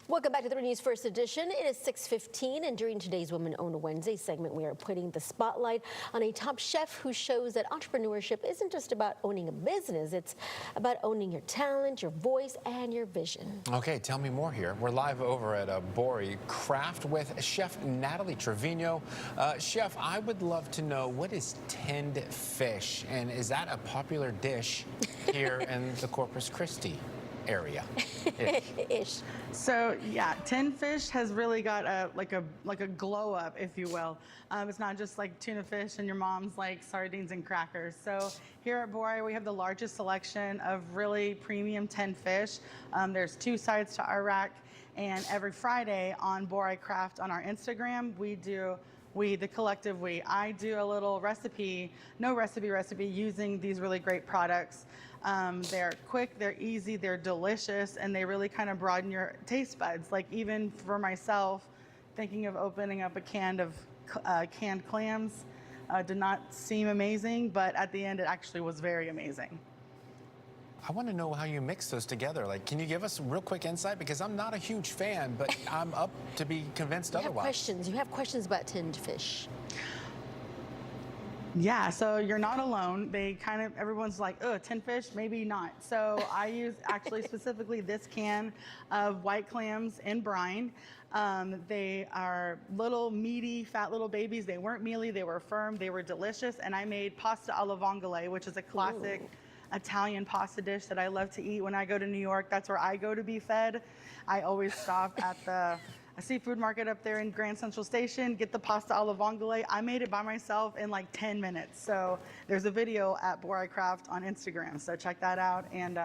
Welcome back to the News First Edition. It is 6:15, and during today's Women-Owned Wednesday segment, we are putting the spotlight on a top chef who shows that entrepreneurship isn't just about owning a business, it's about owning your talent, your voice, and your vision. Okay, tell me more here. We're live over at Bory Craft with Chef Natalie Trevino. Chef, I would love to know, what is tinned fish, and is that a popular dish here in the Corpus Christi area? Ish. So yeah, tinned fish has really got a like a glow up, if you will. It's not just like tuna fish and your mom's like sardines and crackers. So here at Bory, we have the largest selection of really premium tinned fish. There's two sides to our rack, and every Friday on Bory Craft on our Instagram, I do a little recipe, no recipe using these really great products. They're quick, they're easy, they're delicious, and they really kind of broaden your taste buds. Like even for myself, thinking of opening up a can of canned clams did not seem amazing, but at the end it actually was very amazing. I want to know how you mix those together. Like, can you give us a real quick insight? Because I'm not a huge fan, but I'm up to be convinced otherwise. You have questions about tinned fish. Yeah, so you're not alone. Everyone's like, oh, tinned fish, maybe not. So I use actually specifically this can of white clams in brine. They are little meaty, fat little babies. They weren't mealy, they were firm, they were delicious. And I made pasta alla vongole, which is a classic Italian pasta dish that I love to eat when I go to New York. That's where I go to be fed. I always stop at a seafood market up there in Grand Central Station, get the pasta alla vongole. I made it by myself in like 10 minutes. So there's a video at Bory Craft on Instagram. So check that out. And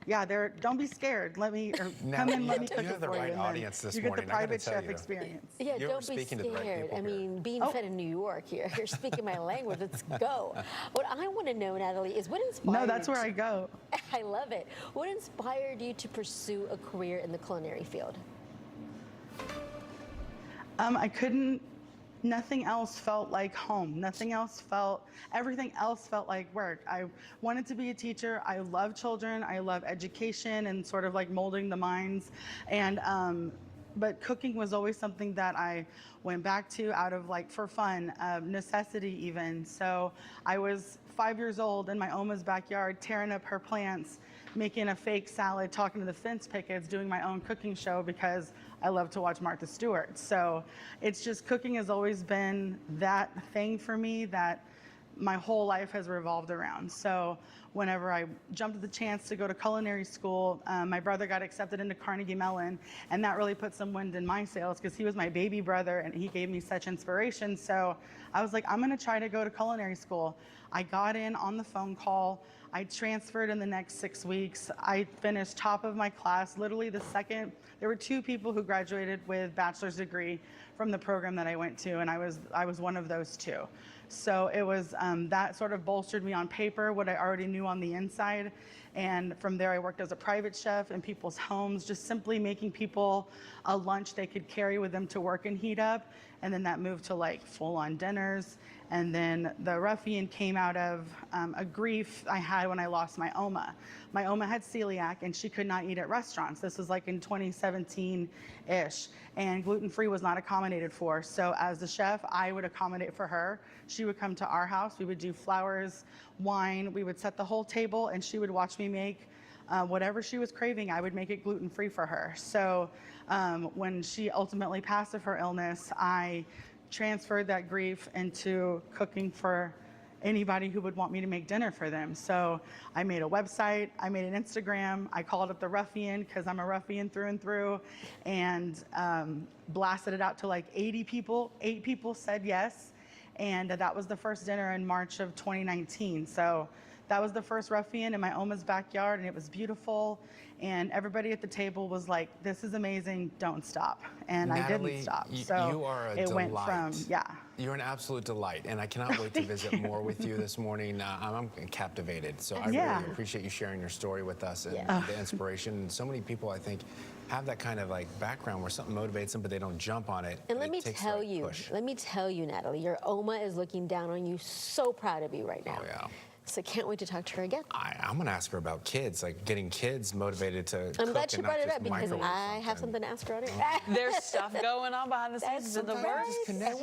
yeah, don't be scared. Come in, let me cook it for you. You have the right audience this morning. You get the private chef experience. Yeah, don't be scared. I mean, being fed in New York here, you're speaking my language. Let's go. What I want to know, Natalie, is what inspired you? No, that's where I go. I love it. What inspired you to pursue a career in the culinary field? Nothing else felt like home. Everything else felt like work. I wanted to be a teacher. I love children. I love education and sort of like molding the minds. But cooking was always something that I went back to out of like for fun, necessity even. So I was 5 years old in my Oma's backyard, tearing up her plants, making a fake salad, talking to the fence pickets, doing my own cooking show because I love to watch Martha Stewart. So it's just, cooking has always been that thing for me that my whole life has revolved around. So whenever I jumped at the chance to go to culinary school, my brother got accepted into Carnegie Mellon, and that really put some wind in my sails because he was my baby brother and he gave me such inspiration. So I was like, I'm gonna try to go to culinary school. I got in on the phone call. I transferred in the next 6 weeks. I finished top of my class, literally the second. There were 2 people who graduated with bachelor's degree from the program that I went to, and I was one of those 2. So it was, that sort of bolstered me on paper, what I already knew on the inside. And from there, I worked as a private chef in people's homes, just simply making people a lunch they could carry with them to work and heat up. And then that moved to like full-on dinners. And then the Ruffian came out of a grief I had when I lost my Oma. My Oma had celiac and she could not eat at restaurants. This was like in 2017-ish, and gluten-free was not accommodated for. So as the chef, I would accommodate for her. She would come to our house. We would do flowers, wine. We would set the whole table and she would watch me make whatever she was craving. I would make it gluten-free for her. So when she ultimately passed of her illness, I transferred that grief into cooking for anybody who would want me to make dinner for them. So I made a website, I made an Instagram, I called it the Ruffian because I'm a ruffian through and through, and blasted it out to like 80 people. 8 people said yes, and that was the first dinner in March of 2019. So that was the first Ruffian in my Oma's backyard, and it was beautiful. And everybody at the table was like, "This is amazing! Don't stop!" And Natalie, I didn't stop. So you are a it delight. went from You're an absolute delight, and I cannot wait to visit more with you this morning. I'm captivated. So I really appreciate you sharing your story with us and the inspiration. So many people, I think, have that kind of like background where something motivates them, but they don't jump on it. And let me tell you, Natalie, your Oma is looking down on you. So proud of you right now. Oh yeah. So can't wait to talk to her again. I'm going to ask her about kids, like getting kids motivated to I'm cook glad she and brought not it just up because microwave I have something to ask her on it. There's stuff going on behind the scenes in the Sometimes works. just connect.